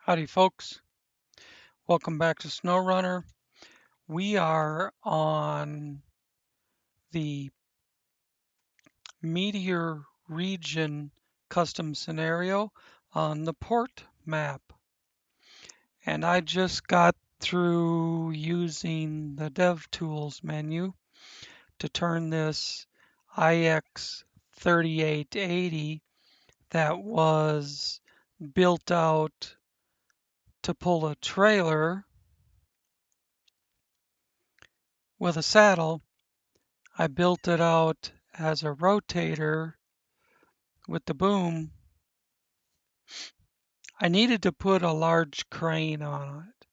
Howdy folks, welcome back to SnowRunner. We are on the Meteor region custom scenario on the port map. And I just got through using the DevTools menu to turn this IX3880 that was built out to pull a trailer with a saddle. I built it out as a rotator with the boom. I needed to put a large crane on it.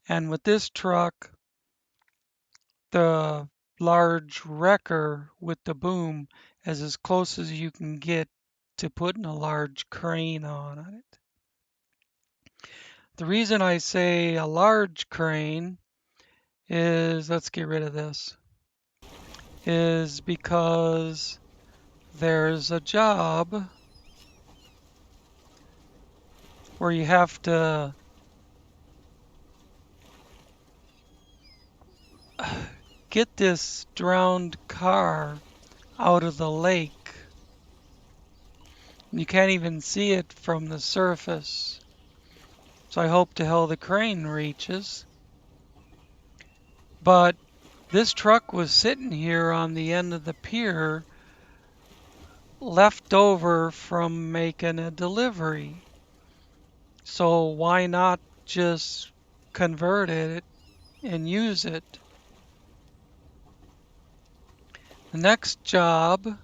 And with this truck, the large wrecker with the boom is as close as you can get to putting a large crane on it. The reason I say a large crane is, let's get rid of this, is because there's a job where you have to get this drowned car out of the lake. You can't even see it from the surface. So I hope to hell the crane reaches. But this truck was sitting here on the end of the pier, left over from making a delivery. So why not just convert it and use it? The next job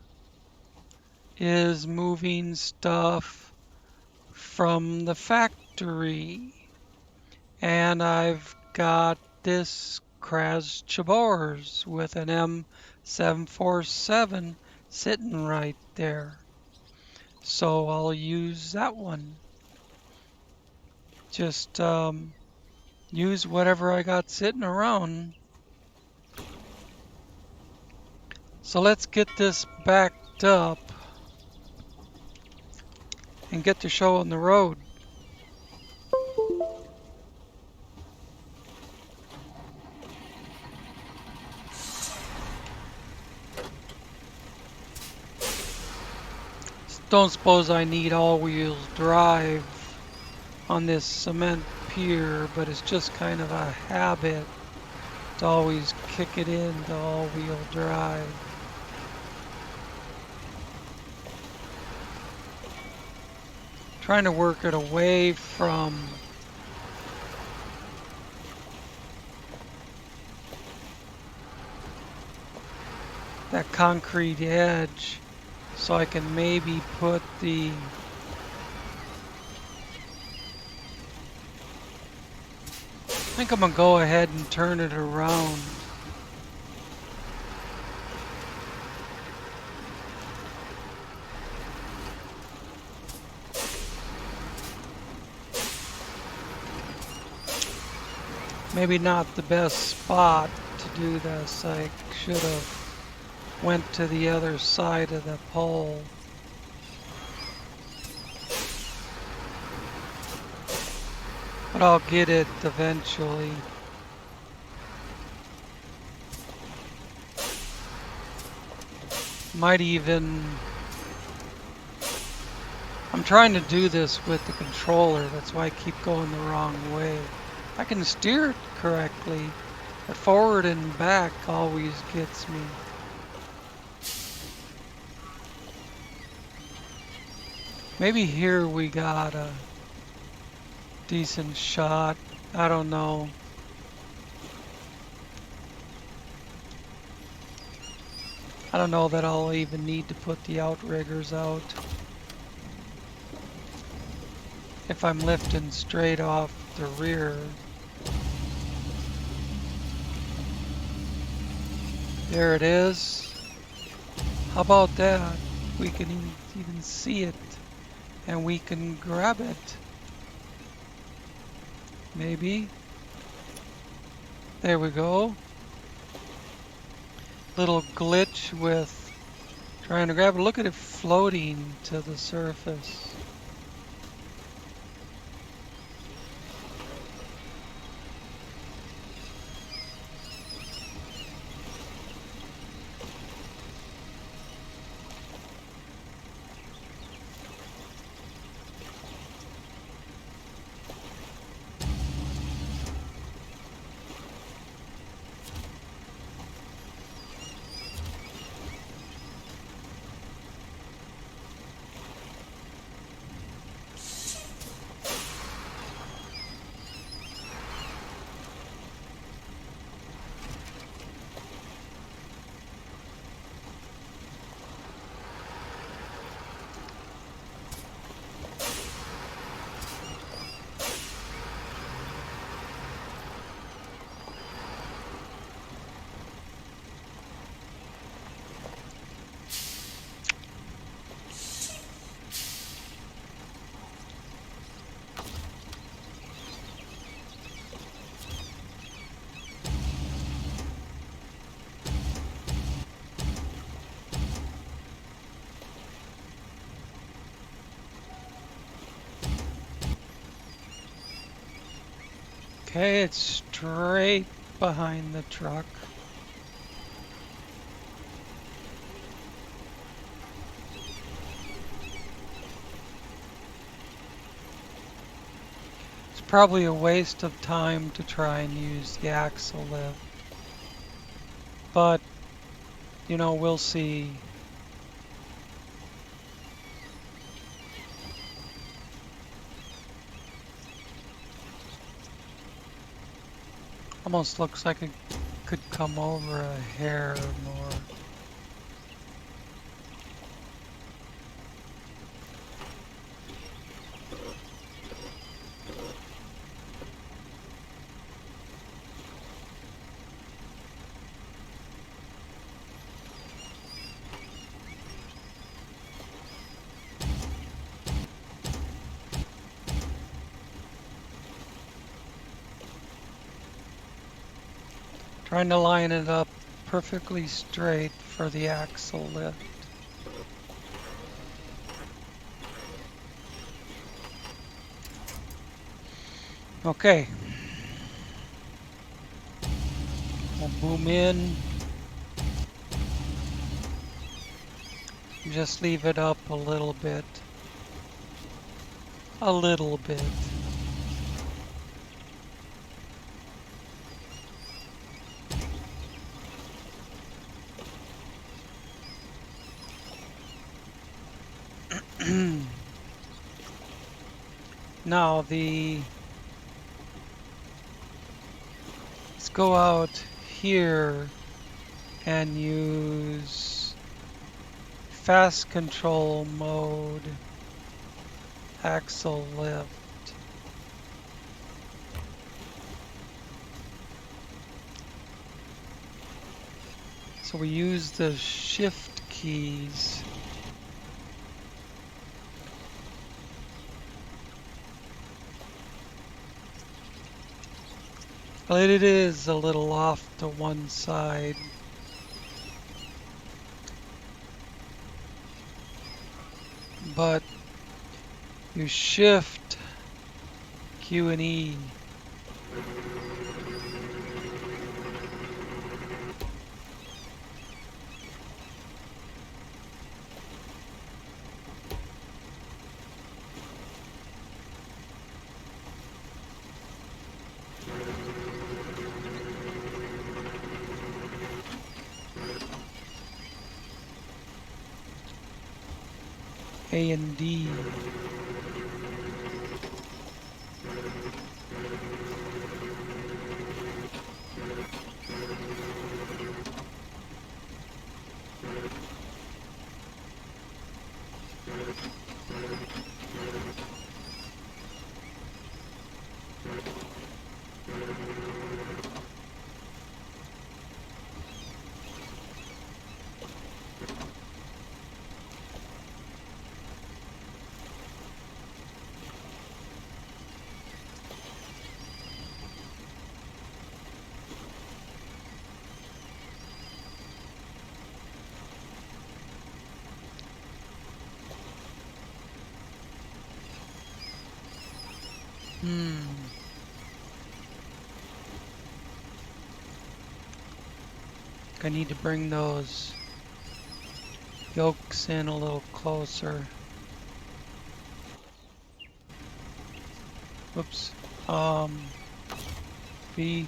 is moving stuff from the factory. And I've got this Kraz with an M747 sitting right there. So I'll use that one. Just use whatever I got sitting around. So let's get this backed up and get the show on the road. Don't suppose I need all-wheel drive on this cement pier, but it's just kind of a habit to always kick it into all-wheel drive. Trying to work it away from that concrete edge so I can maybe put the I think I'm gonna go ahead and turn it around. Maybe not the best spot to do this. I should have went to the other side of the pole. But I'll get it eventually. Might even... I'm trying to do this with the controller, that's why I keep going the wrong way. I can steer it correctly, but forward and back always gets me. Maybe here we got a decent shot. I don't know. I don't know that I'll even need to put the outriggers out. If I'm lifting straight off the rear. There it is. How about that? We can even see it. And we can grab it. Maybe. There we go. Little glitch with trying to grab it. Look at it floating to the surface. Okay, it's straight behind the truck. It's probably a waste of time to try and use the axle lift, but you know, we'll see. Almost looks like it could come over a hair more. Trying to line it up perfectly straight for the axle lift. Okay. We'll boom in. Just leave it up a little bit. A little bit. Now let's go out here and use fast control mode, axle lift. So we use the shift keys. But it is a little off to one side. But you shift Q and E. A and D. I need to bring those yokes in a little closer. Whoops. V.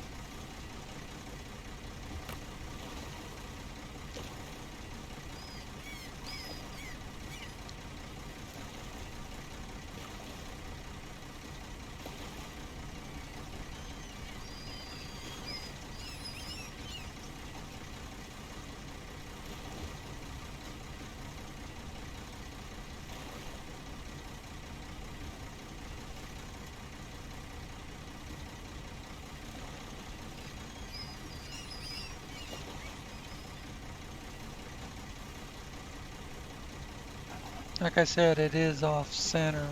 Like I said, it is off center.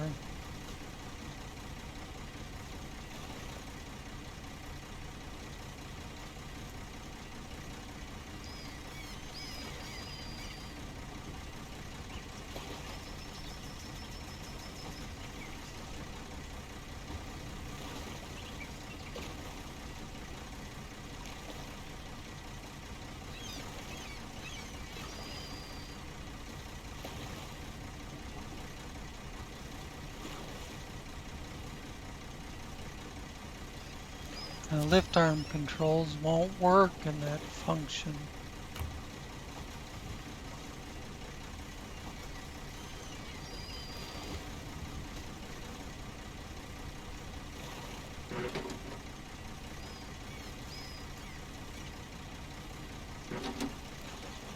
Lift arm controls won't work in that function.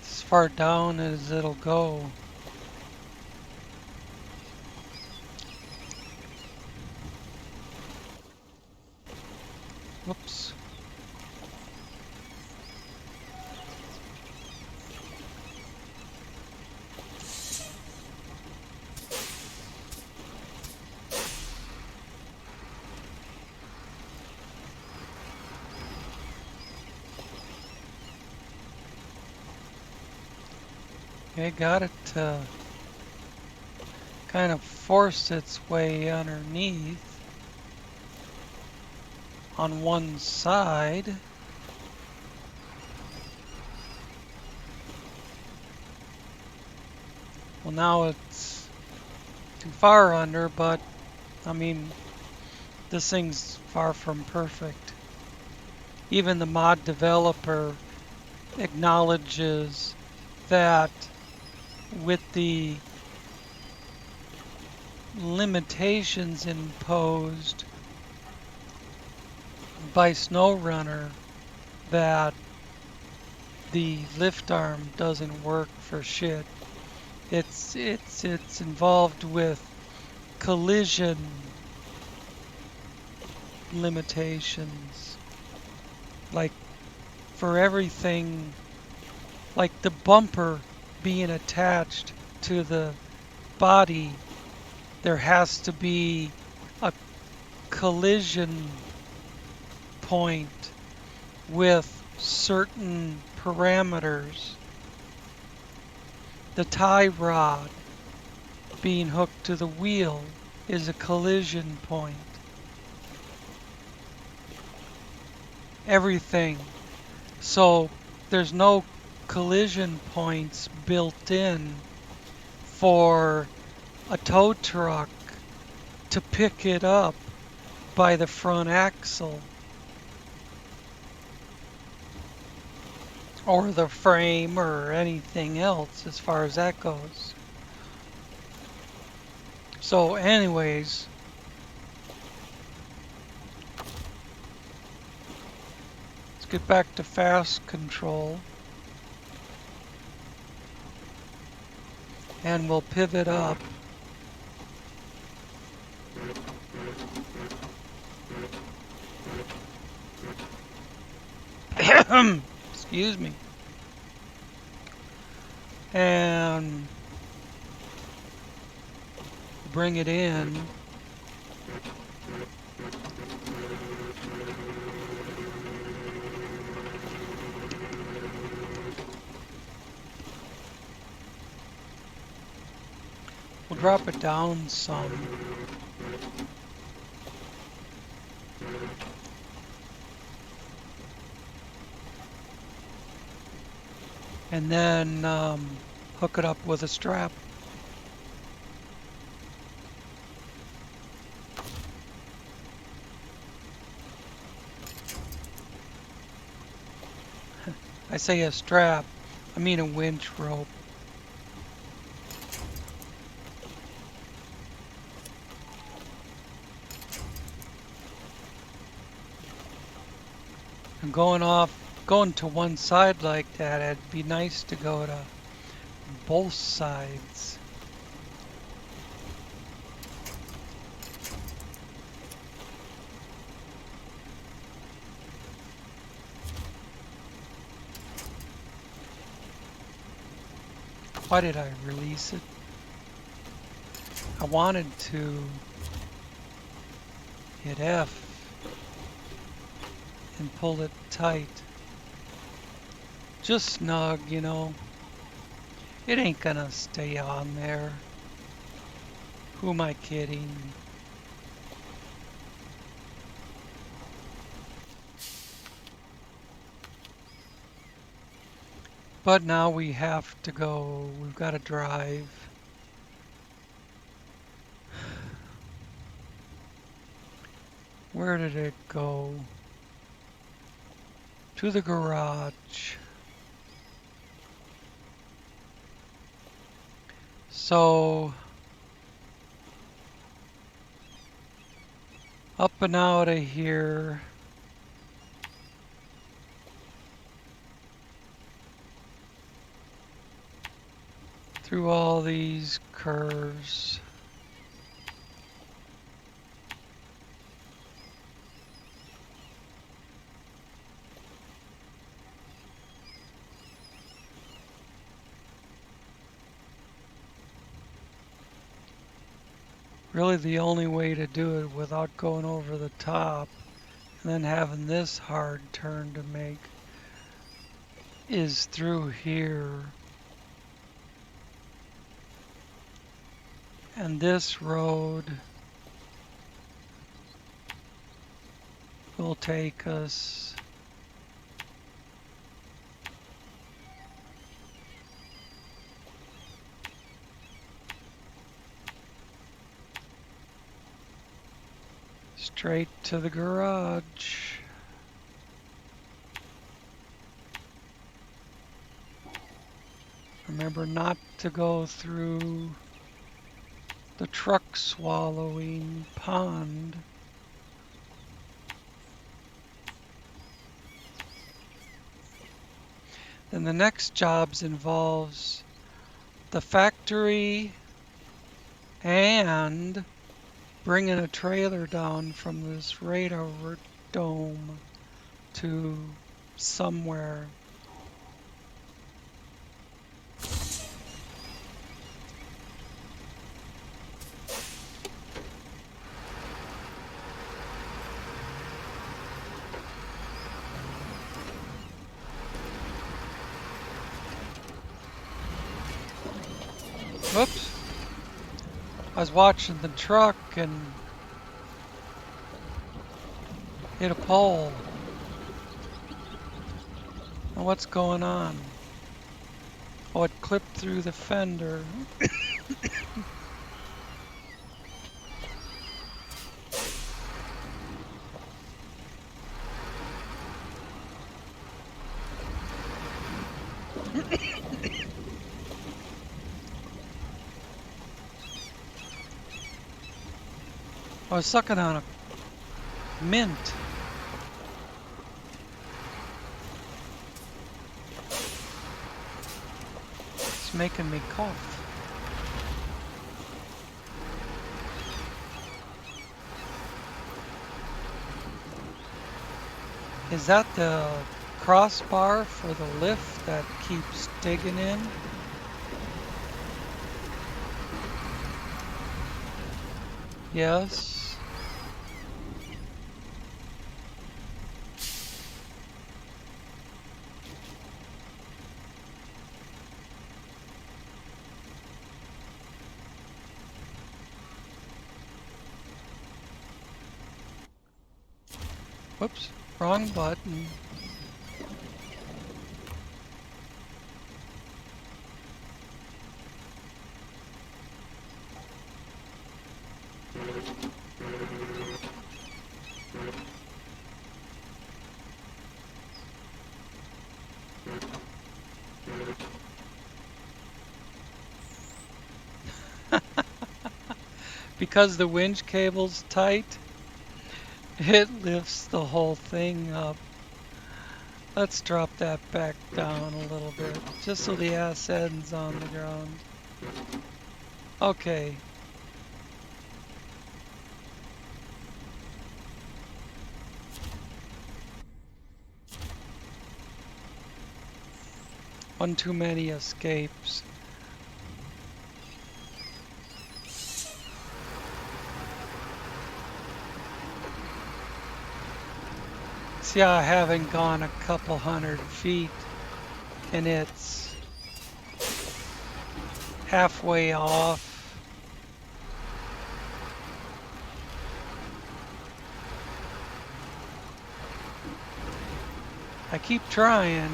As far down as it'll go. Whoops. Okay, got it to kind of force its way underneath on one side. Well, now it's too far under, but I mean, this thing's far from perfect. Even the mod developer acknowledges that with the limitations imposed by SnowRunner, that the lift arm doesn't work for shit. It's involved with collision limitations. Like for everything, like the bumper being attached to the body, there has to be a collision point with certain parameters. The tie rod being hooked to the wheel is a collision point. Everything. So there's no collision points built in for a tow truck to pick it up by the front axle or the frame or anything else as far as that goes. So anyways, let's get back to fast control. And we'll pivot up. Excuse me. And bring it in. We'll drop it down some. And then hook it up with a strap. I say a strap, I mean a winch rope. And going to one side like that, it'd be nice to go to both sides. Why did I release it? I wanted to hit F and pull it tight. Just snug, you know. It ain't gonna stay on there. Who am I kidding? But now we have to go, we've got to drive. Where did it go? to the garage. So up and out of here. Through all these curves. Really the only way to do it without going over the top and then having this hard turn to make is through here. And this road will take us straight to the garage. Remember not to go through the truck swallowing pond. Then the next jobs involves the factory and bringing a trailer down from this radar dome to somewhere. Whoops. I was watching the truck and hit a pole. Now what's going on? Oh, it clipped through the fender. I was sucking on a mint. It's making me cough. Is that the crossbar for the lift that keeps digging in? Yes. Whoops, wrong button. Because the winch cable's tight, it lifts the whole thing up. Let's drop that back down a little bit, just so the ass end's on the ground. Okay. One too many escapes. See how I haven't gone a couple 100 feet and it's halfway off. I keep trying.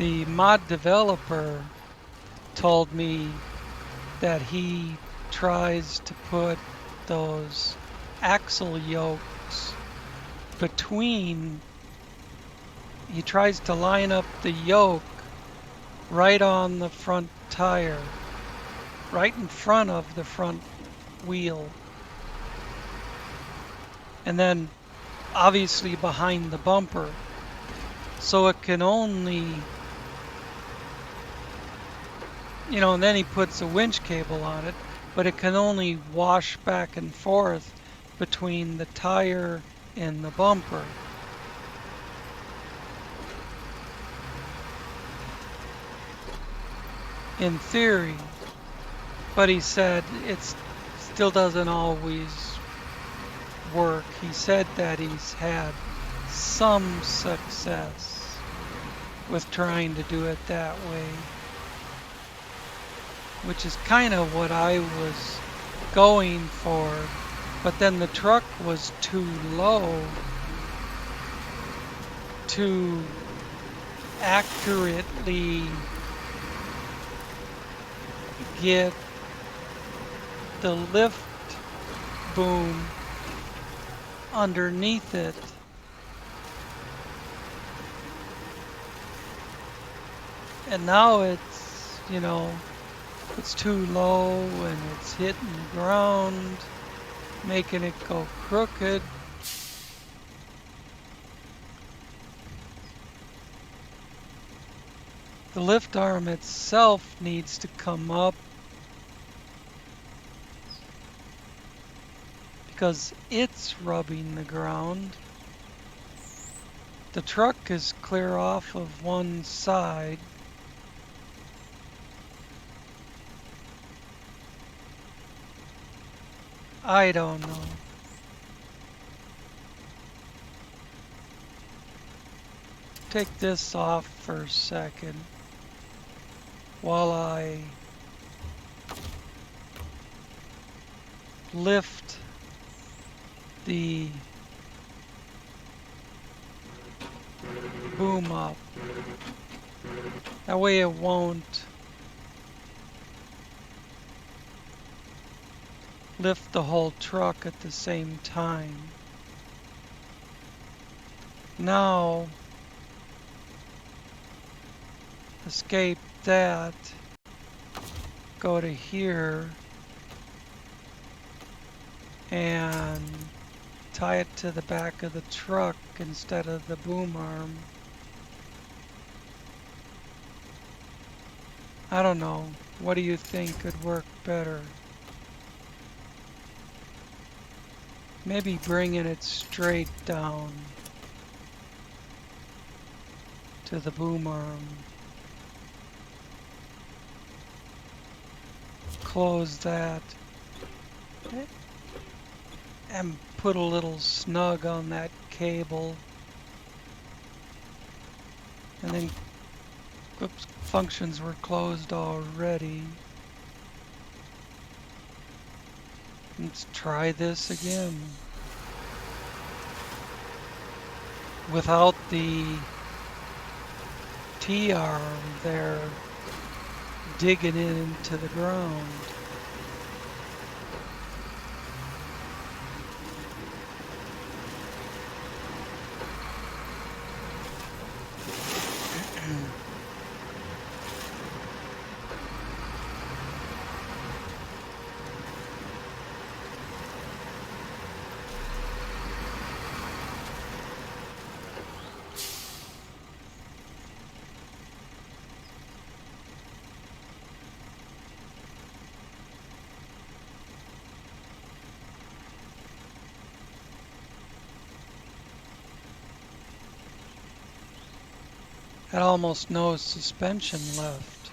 the mod developer told me that he tries to put those axle yokes between, he tries to line up the yoke right on the front tire, right in front of the front wheel. And then obviously behind the bumper. So it can only, and then he puts a winch cable on it, but it can only wash back and forth between the tire and the bumper. In theory, but he said it still doesn't always work. He said that he's had some success with trying to do it that way, which is kind of what I was going for, but then the truck was too low to accurately get the lift boom underneath it. And now it's, it's too low and it's hitting the ground, making it go crooked. The lift arm itself needs to come up because it's rubbing the ground. The truck is clear off of one side. I don't know. Take this off for a second while I lift the boom up. That way it won't lift the whole truck at the same time. Now, escape that, go to here, and tie it to the back of the truck instead of the boom arm. I don't know. What do you think could work better? Maybe bringing it straight down to the boom arm. Close that and put a little snug on that cable, and then oops, functions were closed already. Let's try this again without the T-arm there digging it into the ground. Had almost no suspension left.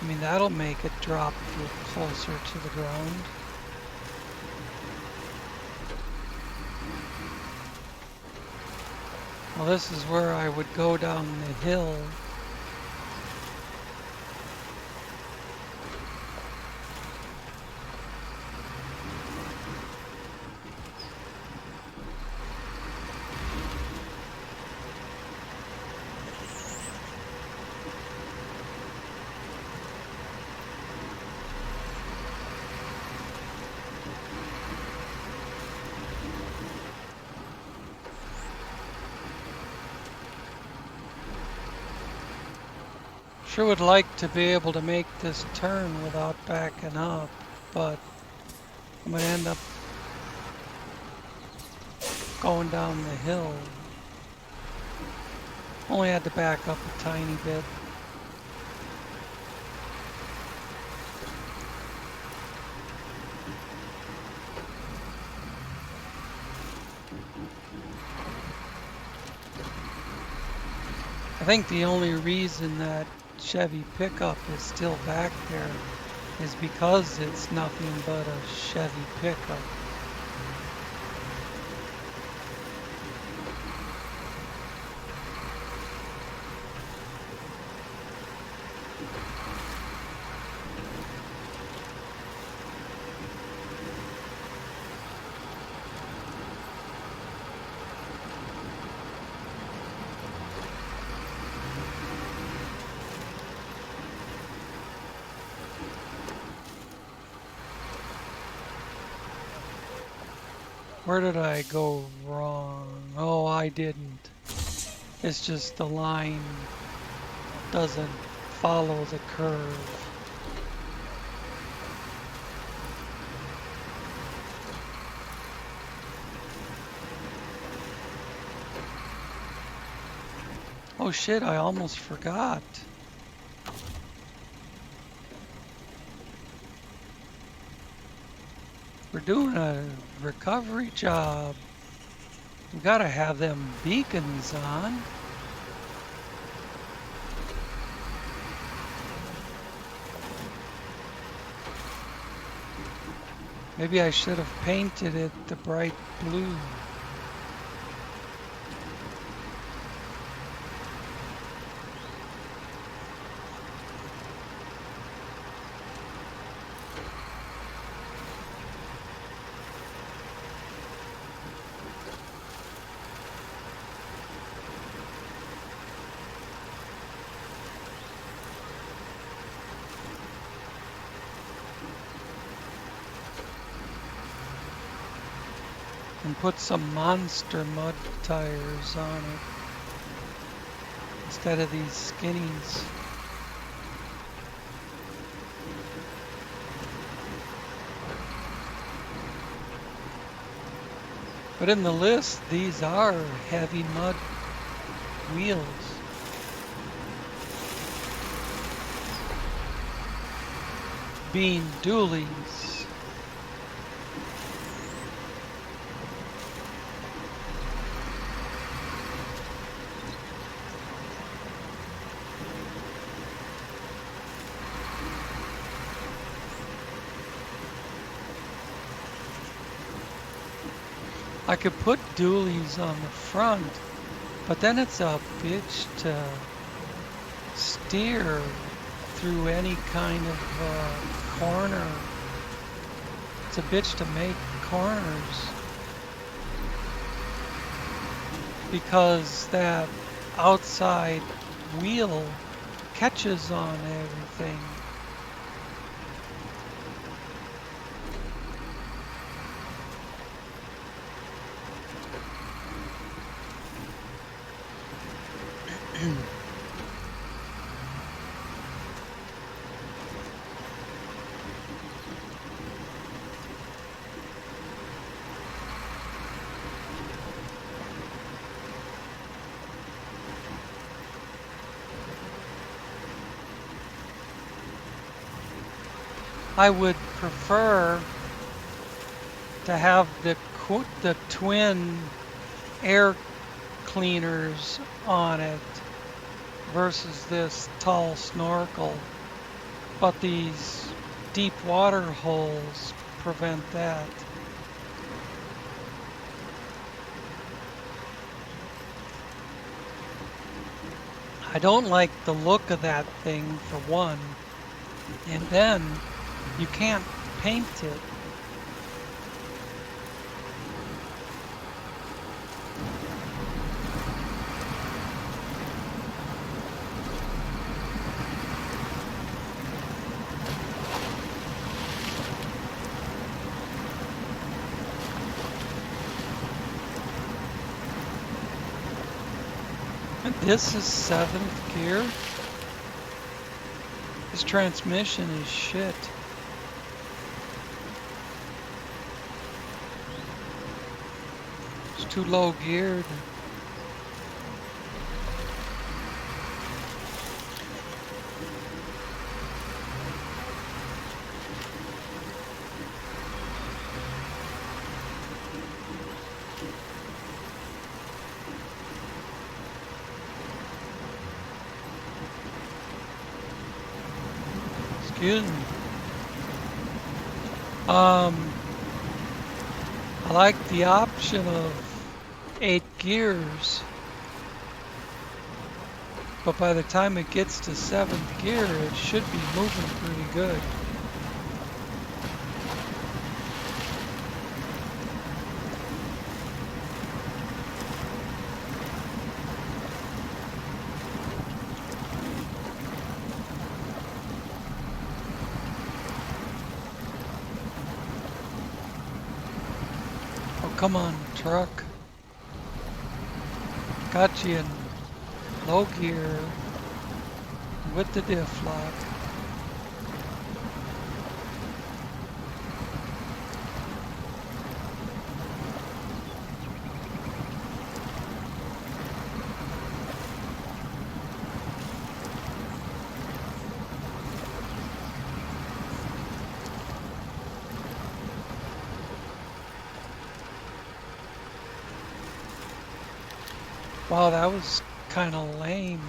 I mean, that'll make it drop a little closer to the ground. Well, this is where I would go down the hill. Sure would like to be able to make this turn without backing up, but I'm going to end up going down the hill. Only had to back up a tiny bit. I think the only reason that Chevy pickup is still back there is because it's nothing but a Chevy pickup. Where did I go wrong? Oh, I didn't. It's just the line doesn't follow the curve. Oh shit, I almost forgot. We're doing a recovery job. We gotta have them beacons on. Maybe I should have painted it the bright blue. And put some monster mud tires on it instead of these skinnies. But in the list, these are heavy mud wheels. Being dualies. I could put dualies on the front, but then it's a bitch to steer through any kind of corner. It's a bitch to make corners because that outside wheel catches on everything. I would prefer to have the twin air cleaners on it versus this tall snorkel, but these deep water holes prevent that. I don't like the look of that thing for one, and then you can't paint it. And this is 7th gear. This transmission is shit. It's too low geared. Excuse me. I like the option of 8 gears, but by the time it gets to 7th gear, it should be moving pretty good. Come on, truck. Got you in low gear with the diff lock. Wow, that was kind of lame.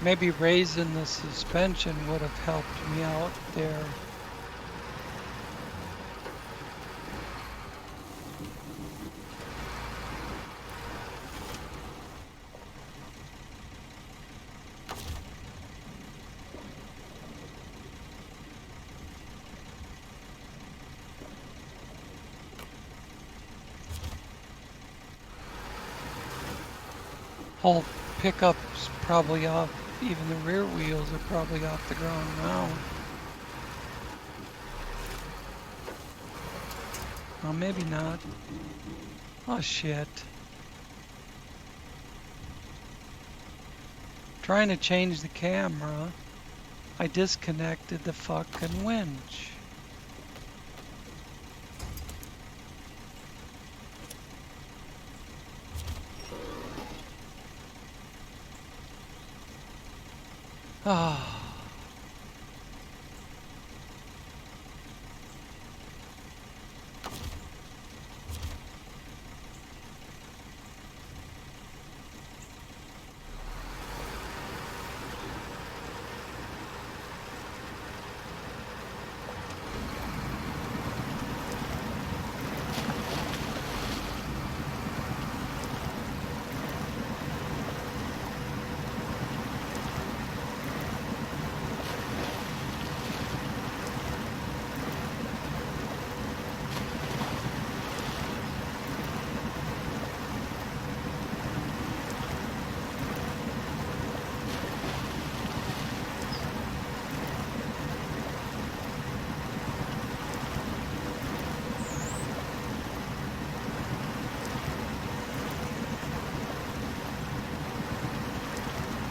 Maybe raising the suspension would have helped me out there. Whole pickup's probably off. Even the rear wheels are probably off the ground now. Well, maybe not. Oh shit. Trying to change the camera. I disconnected the fucking winch. Ah.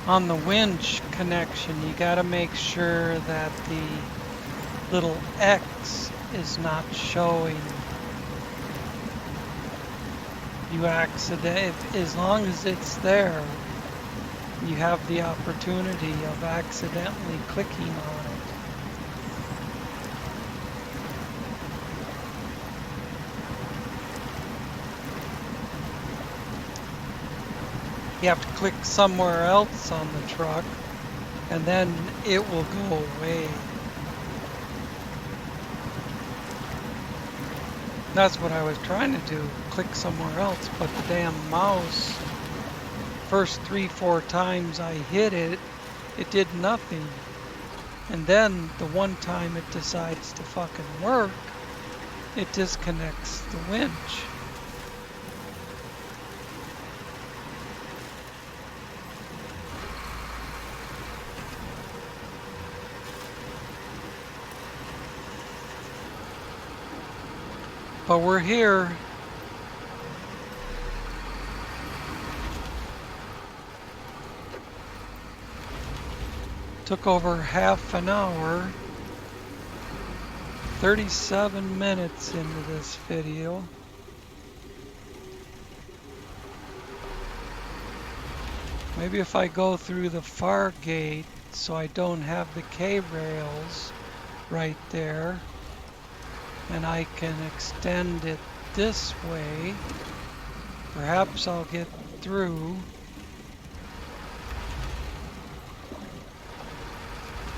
On the winch connection, you got to make sure that the little X is not showing. You as long as it's there, you have the opportunity of accidentally clicking on it. You have to click somewhere else on the truck, and then it will go away. That's what I was trying to do, click somewhere else, but the damn mouse, first 3-4 times I hit it, it did nothing. And then the one time it decides to fucking work, it disconnects the winch. But we're here. Took over half an hour, 37 minutes into this video. Maybe if I go through the far gate so I don't have the K-rails right there, and I can extend it this way, perhaps I'll get through.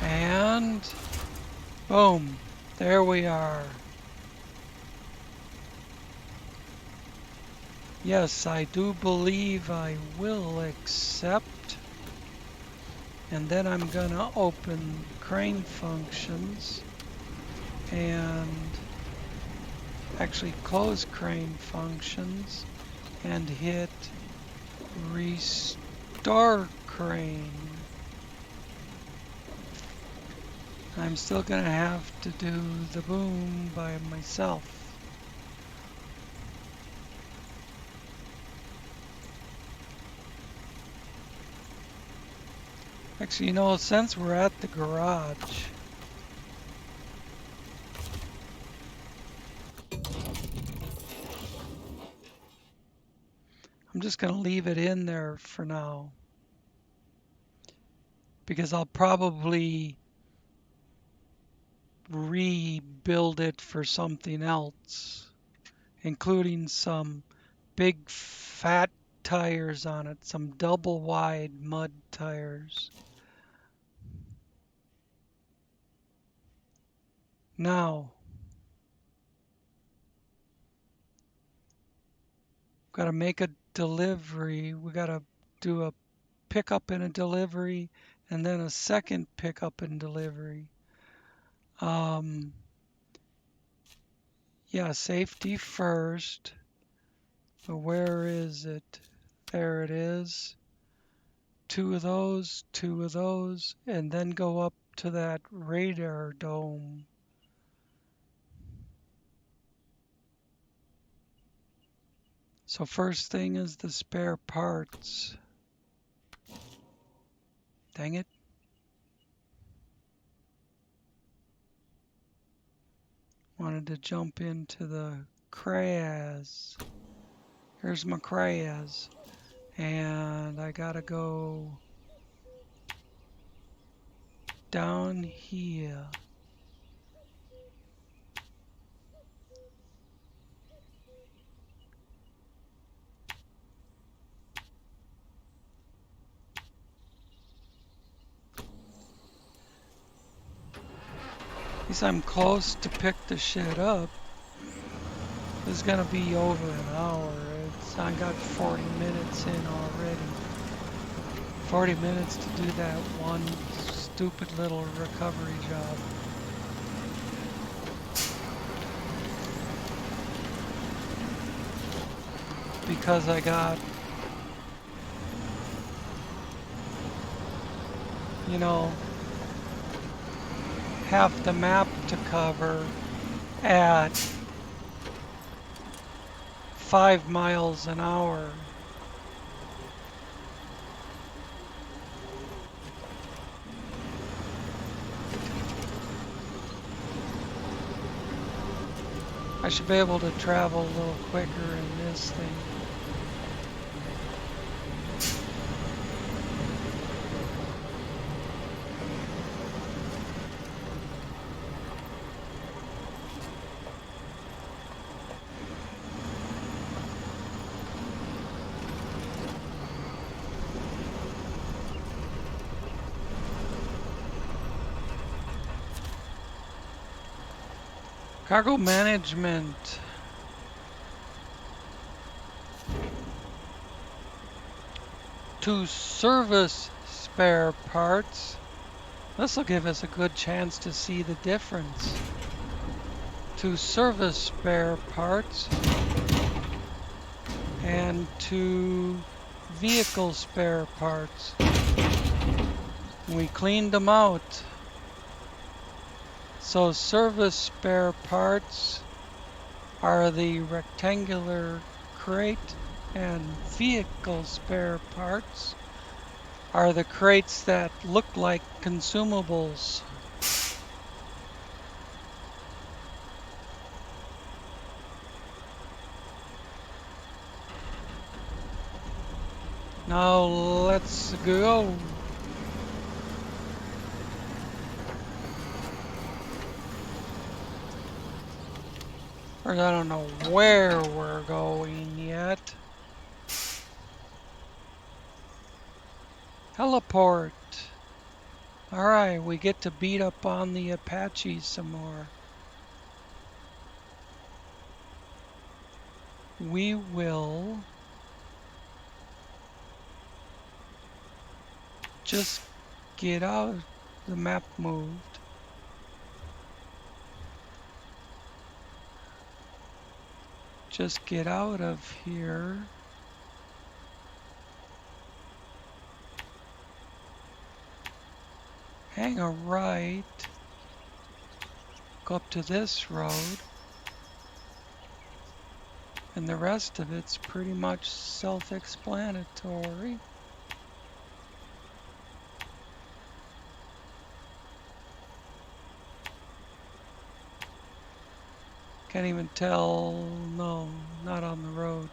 And boom, there we are. Yes, I do believe I will accept. And then I'm gonna open crane functions and actually close crane functions and hit restore crane. I'm still gonna have to do the boom by myself. Actually, you know, since we're at the garage, I'm just gonna leave it in there for now, because I'll probably rebuild it for something else, including some big fat tires on it, some double wide mud tires. Now, got to make a delivery. We got to do a pickup and a delivery, and then a second pickup and delivery. Yeah, safety first. But where is it? There it is. Two of those, and then go up to that radar dome. So first thing is the spare parts. Dang it. Wanted to jump into the Kraz. Here's my Kraz. And I gotta go down here. At least I'm close to pick the shit up. This is gonna be over an hour. I got 40 minutes in already. 40 minutes to do that one stupid little recovery job. Because I got, you know, half the map to cover at 5 miles an hour. I should be able to travel a little quicker in this thing. Cargo management. To service spare parts. This will give us a good chance to see the difference. To service spare parts and to vehicle spare parts. We cleaned them out. So service spare parts are the rectangular crate, and vehicle spare parts are the crates that look like consumables. Now let's go. Or I don't know where we're going yet. Heliport. Alright, we get to beat up on the Apaches some more. We will just get out. The map moved. Just get out of here. Hang a right. Go up to this road. And the rest of it's pretty much self-explanatory. Can't even tell. No, not on the road.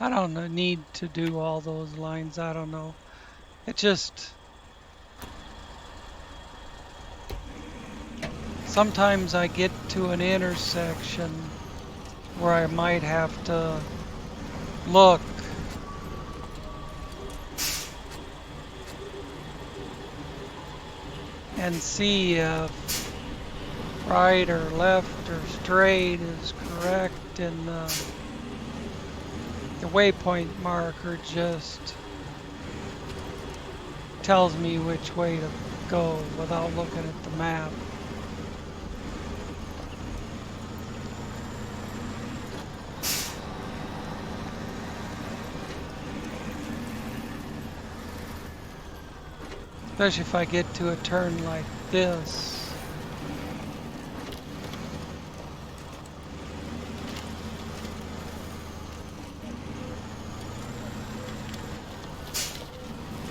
I don't need to do all those lines. I don't know. It just... Sometimes I get to an intersection where I might have to look. And see if right or left or straight is correct, and the waypoint marker just tells me which way to go without looking at the map. Especially if I get to a turn like this.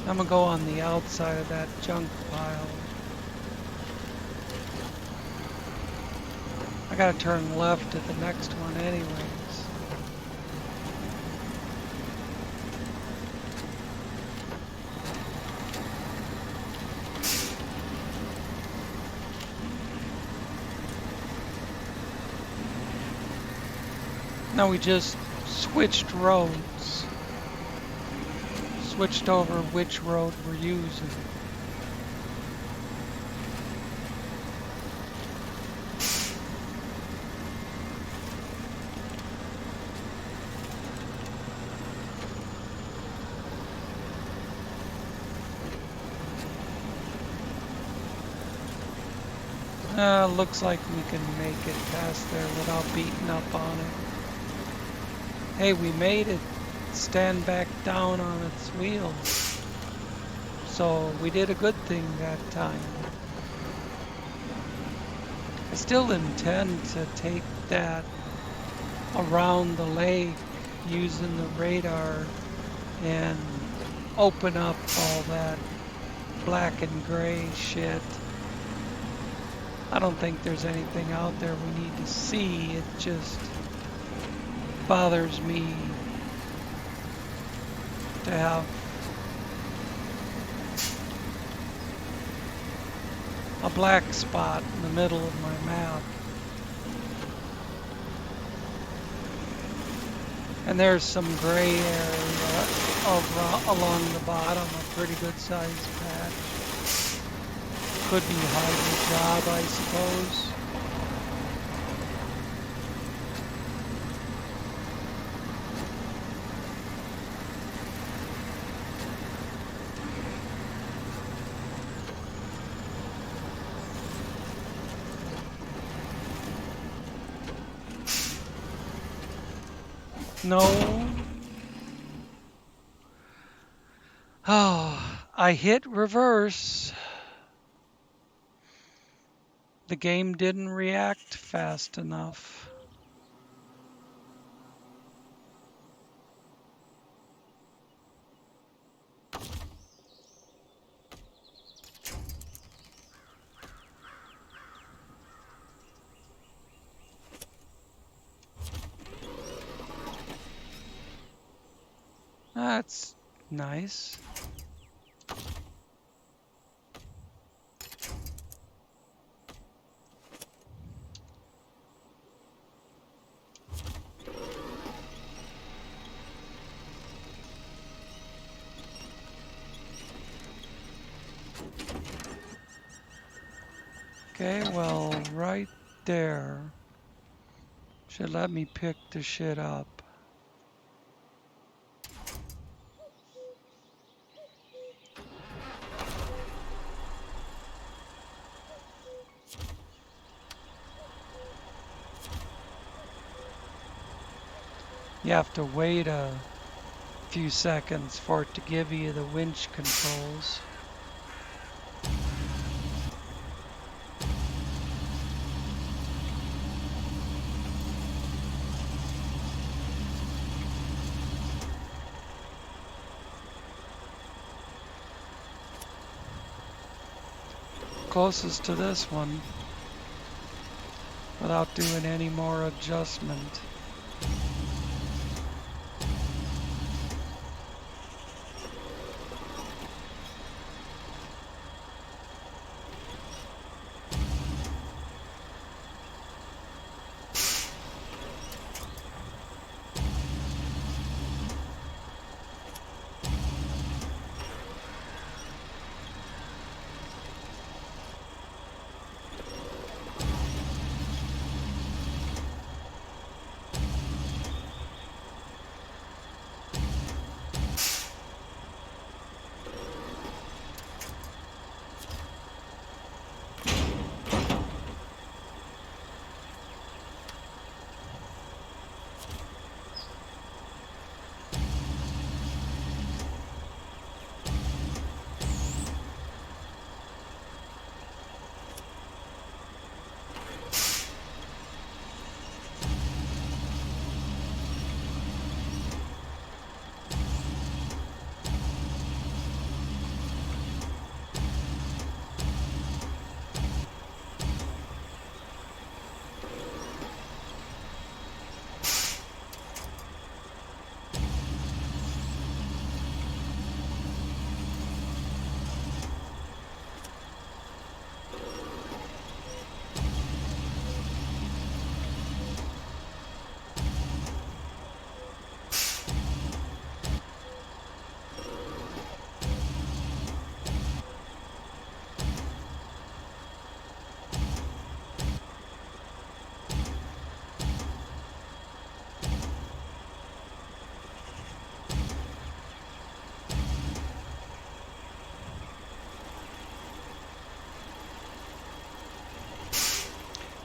I'm gonna go on the outside of that junk pile. I gotta turn left at the next one anyways. Now we just switched roads. Switched over which road we're using. Looks like we can make it past there without beating up on it. Hey, we made it stand back down on its wheels. So we did a good thing that time. I still intend to take that around the lake using the radar and open up all that black and gray shit. I don't think there's anything out there we need to see. It just bothers me to have a black spot in the middle of my map. And there's some gray area along the bottom, a pretty good sized patch. Could be hiding job, I suppose. No. Oh, I hit reverse. The game didn't react fast enough. That's nice. Okay, well, right there should let me pick the shit up. You have to wait a few seconds for it to give you the winch controls. Closest to this one without doing any more adjustment.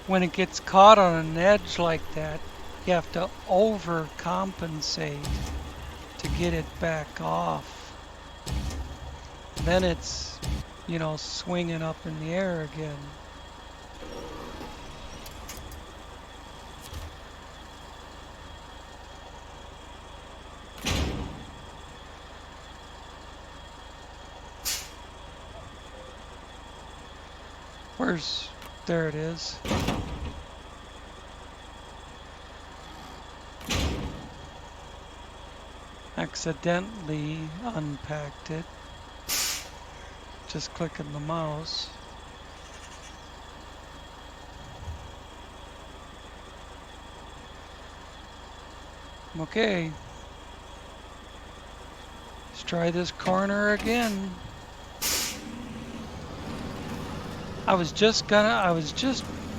When it gets caught on an edge like that, you have to overcompensate to get it back off. Then it's, swinging up in the air again. There it is. Accidentally unpacked it. Just clicking the mouse. Okay. Let's try this corner again. I was just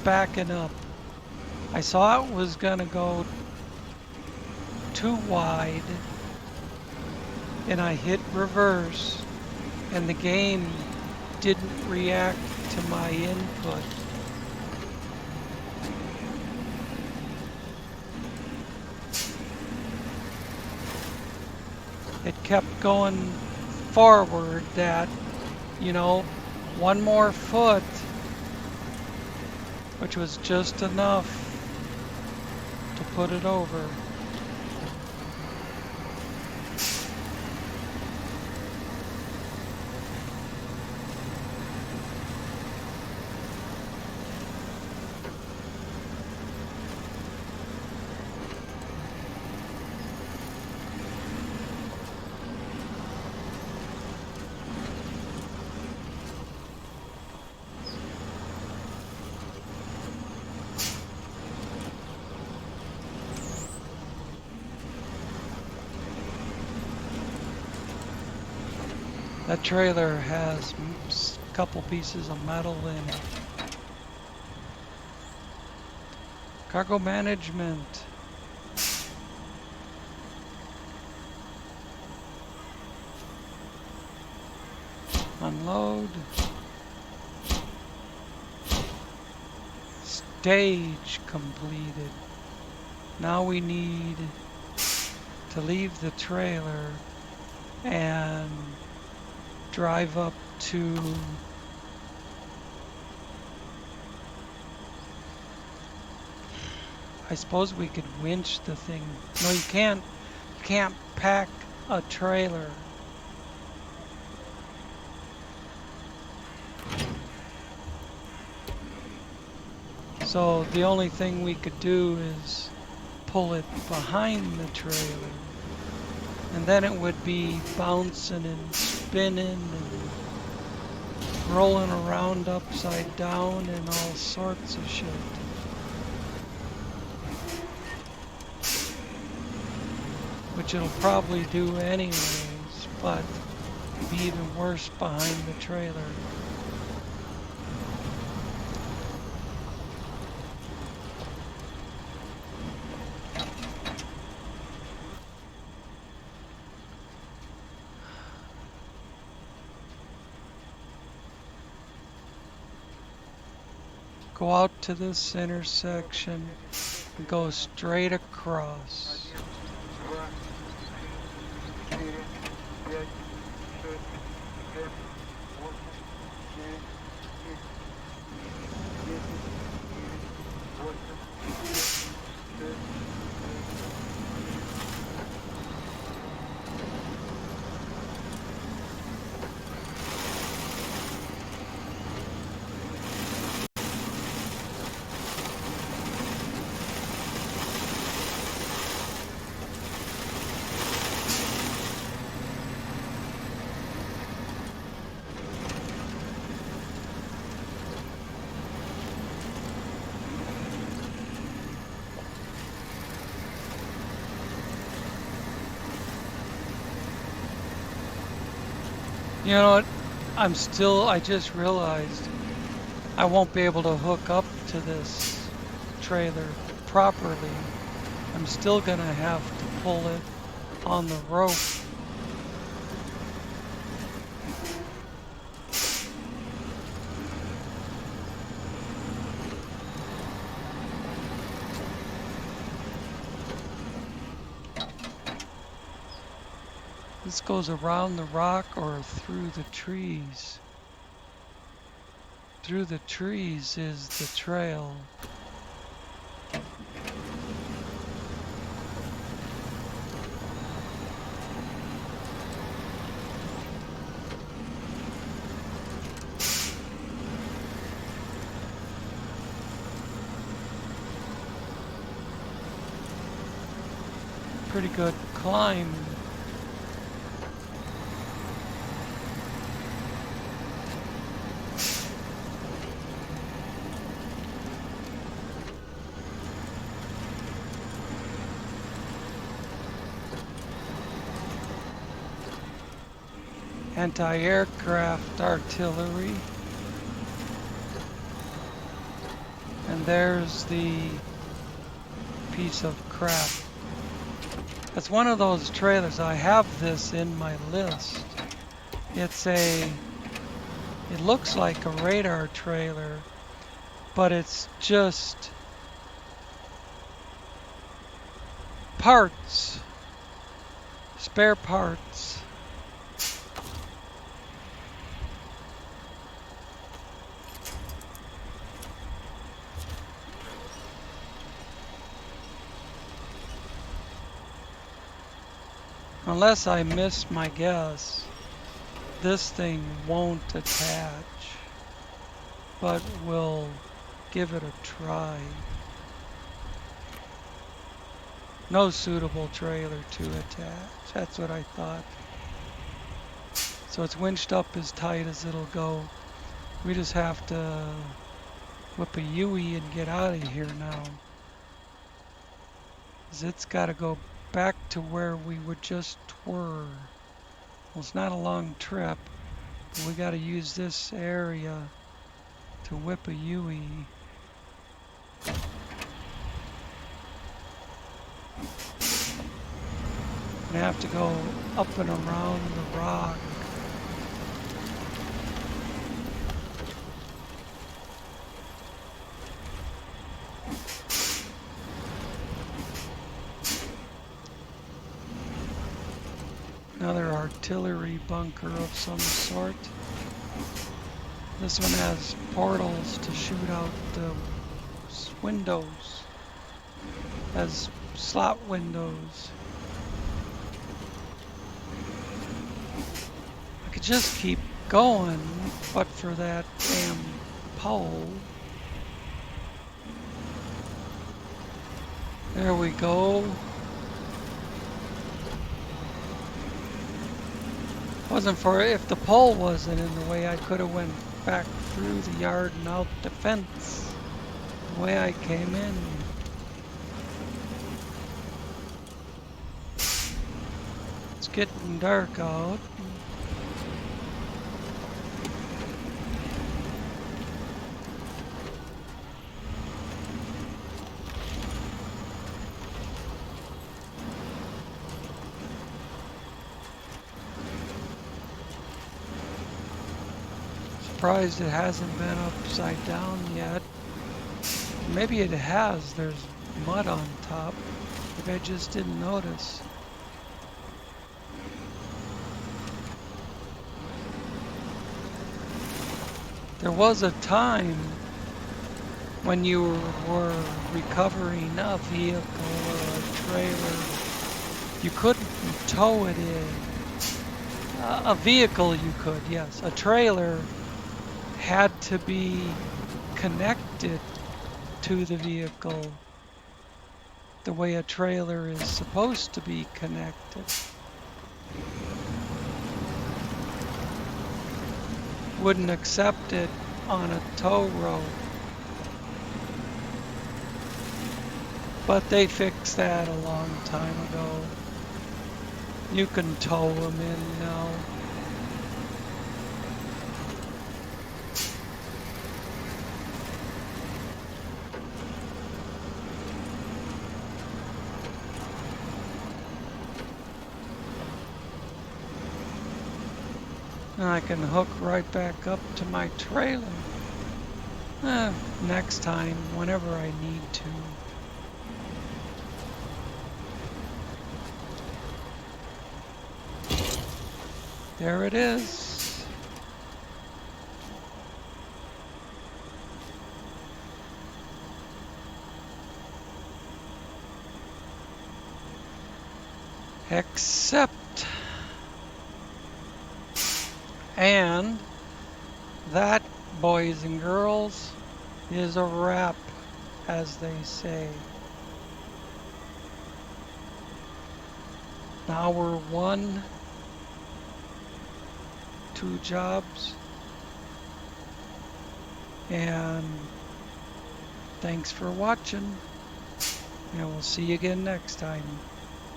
backing up. I saw it was gonna go too wide, and I hit reverse, and the game didn't react to my input. it kept going forward that, you know, one more foot, which was just enough to put it over. That trailer has a couple pieces of metal in it. Cargo management. Unload. Stage completed. Now we need to leave the trailer and drive up to I suppose we could winch the thing. No, you can't. You can't pack a trailer. So the only thing we could do is pull it behind the trailer. And then it would be bouncing and spinning and rolling around upside down and all sorts of shit. Which it'll probably do anyways, but it'd be even worse behind the trailer. Go out to this intersection and go straight across. You know what? I just realized I won't be able to hook up to this trailer properly. I'm still gonna have to pull it on the rope. This goes around the rock or through the trees. Through the trees is the trail. Pretty good climb. Anti-aircraft artillery. And there's the piece of crap. That's one of those trailers. I have this in my list. It looks like a radar trailer, but it's just parts. spare parts. Unless I miss my guess, this thing won't attach, but we'll give it a try. No suitable trailer to attach. That's what I thought. So it's winched up as tight as it'll go. We just have to whip a U-ey and get out of here now. 'Cause it's got to go back to where we just were. Well, it's not a long trip, but we got to use this area to whip a U-ey. I have to go up and around the rock. Another artillery bunker of some sort. This one has portals to shoot out the windows. Has slot windows. I could just keep going, but for that damn pole. There we go. Wasn't for if the pole wasn't in the way, I could have went back through the yard and out the fence the way I came in. It's getting dark out. Surprised it hasn't been upside down yet. Maybe it has. There's mud on top. Maybe I just didn't notice. There was a time when you were recovering a vehicle or a trailer, you couldn't tow it in. A vehicle you could, yes. A trailer had to be connected to the vehicle the way a trailer is supposed to be connected. Wouldn't accept it on a tow road. But they fixed that a long time ago. You can tow them in now. And I can hook right back up to my trailer. Next time, whenever I need to. There it is. Except, and that, boys and girls, is a wrap, as they say. Now we're 2 jobs, and thanks for watching, and we'll see you again next time.